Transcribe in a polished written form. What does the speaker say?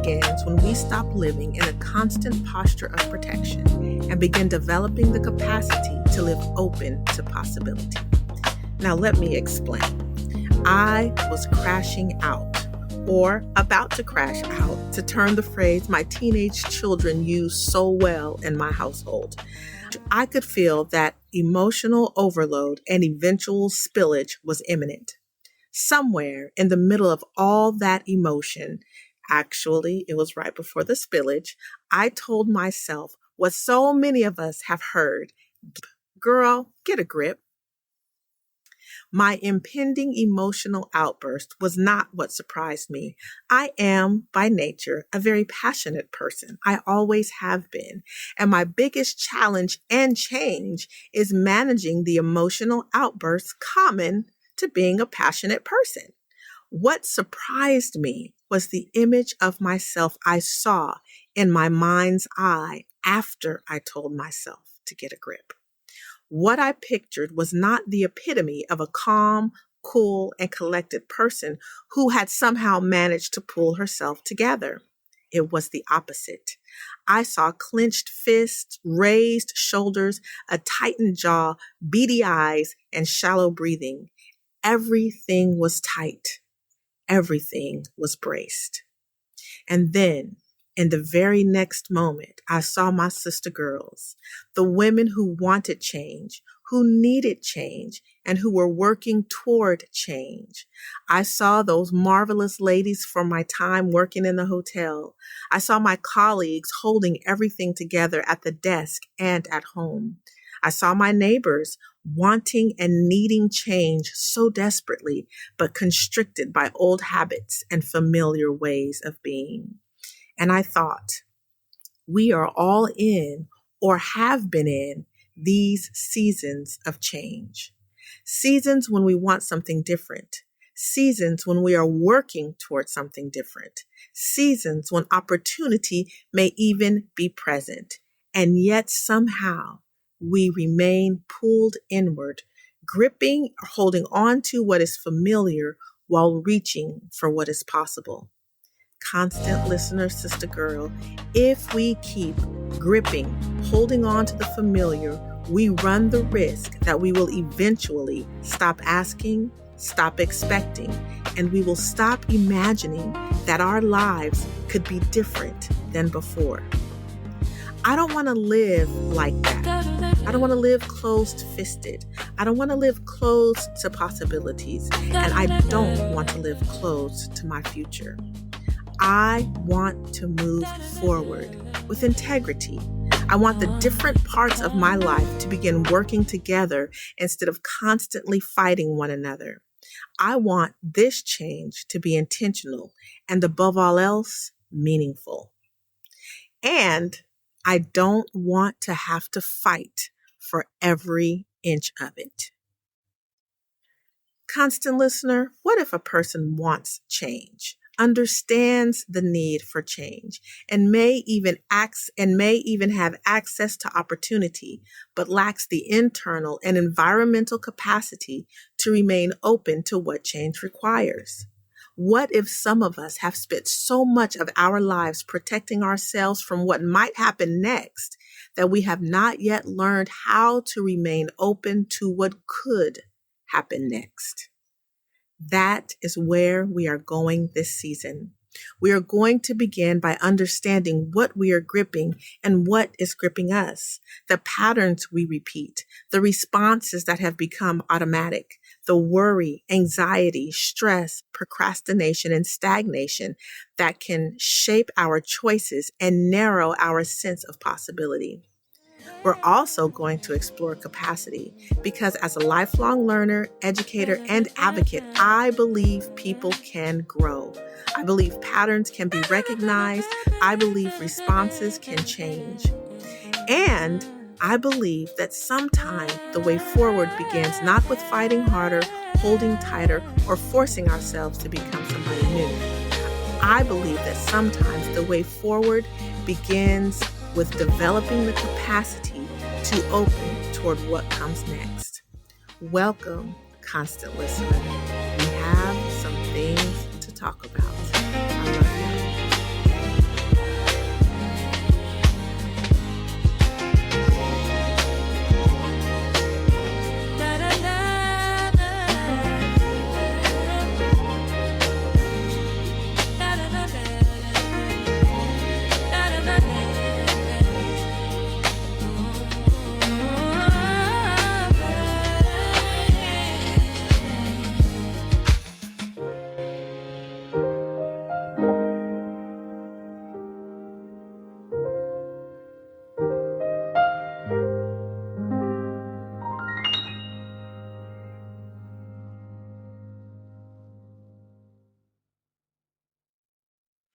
begins when we stop living in a constant posture of protection and begin developing the capacity to live open to possibility. Now, let me explain. I was crashing out, or about to crash out, to turn the phrase my teenage children use so well in my household. I could feel that emotional overload and eventual spillage was imminent. Somewhere in the middle of all that emotion, actually, it was right before the spillage, I told myself what so many of us have heard: girl, get a grip. My impending emotional outburst was not what surprised me. I am, by nature, a very passionate person. I always have been. And my biggest challenge and change is managing the emotional outbursts common to being a passionate person. What surprised me was the image of myself I saw in my mind's eye after I told myself to get a grip. What I pictured was not the epitome of a calm, cool, and collected person who had somehow managed to pull herself together. It was the opposite. I saw clenched fists, raised shoulders, a tightened jaw, beady eyes, and shallow breathing. Everything was tight. Everything was braced. And then, in the very next moment, I saw my sister girls, the women who wanted change, who needed change, and who were working toward change. I saw those marvelous ladies from my time working in the hotel. I saw my colleagues holding everything together at the desk and at home. I saw my neighbors wanting and needing change so desperately, but constricted by old habits and familiar ways of being. And I thought, we are all in, or have been in, these seasons of change. Seasons when we want something different. Seasons when we are working towards something different. Seasons when opportunity may even be present. And yet somehow we remain pulled inward, gripping or holding on to what is familiar while reaching for what is possible. Constant listener, sister girl, if we keep gripping, holding on to the familiar, we run the risk that we will eventually stop asking, stop expecting, and we will stop imagining that our lives could be different than before. I don't want to live like that. I don't want to live closed-fisted. I don't want to live closed to possibilities, and I don't want to live closed to my future. I want to move forward with integrity. I want the different parts of my life to begin working together instead of constantly fighting one another. I want this change to be intentional and, above all else, meaningful. And I don't want to have to fight for every inch of it. Constant listener, what if a person wants change, understands the need for change, and may even have access to opportunity, but lacks the internal and environmental capacity to remain open to what change requires? What if some of us have spent so much of our lives protecting ourselves from what might happen next that we have not yet learned how to remain open to what could happen next? That is where we are going this season. We are going to begin by understanding what we are gripping and what is gripping us, the patterns we repeat, the responses that have become automatic, the worry, anxiety, stress, procrastination, and stagnation that can shape our choices and narrow our sense of possibility. We're also going to explore capacity because as a lifelong learner, educator, and advocate, I believe people can grow. I believe patterns can be recognized. I believe responses can change. And I believe that sometimes the way forward begins not with fighting harder, holding tighter, or forcing ourselves to become somebody new. I believe that sometimes the way forward begins with developing the capacity to open toward what comes next. Welcome, constant listener. We have some things to talk about.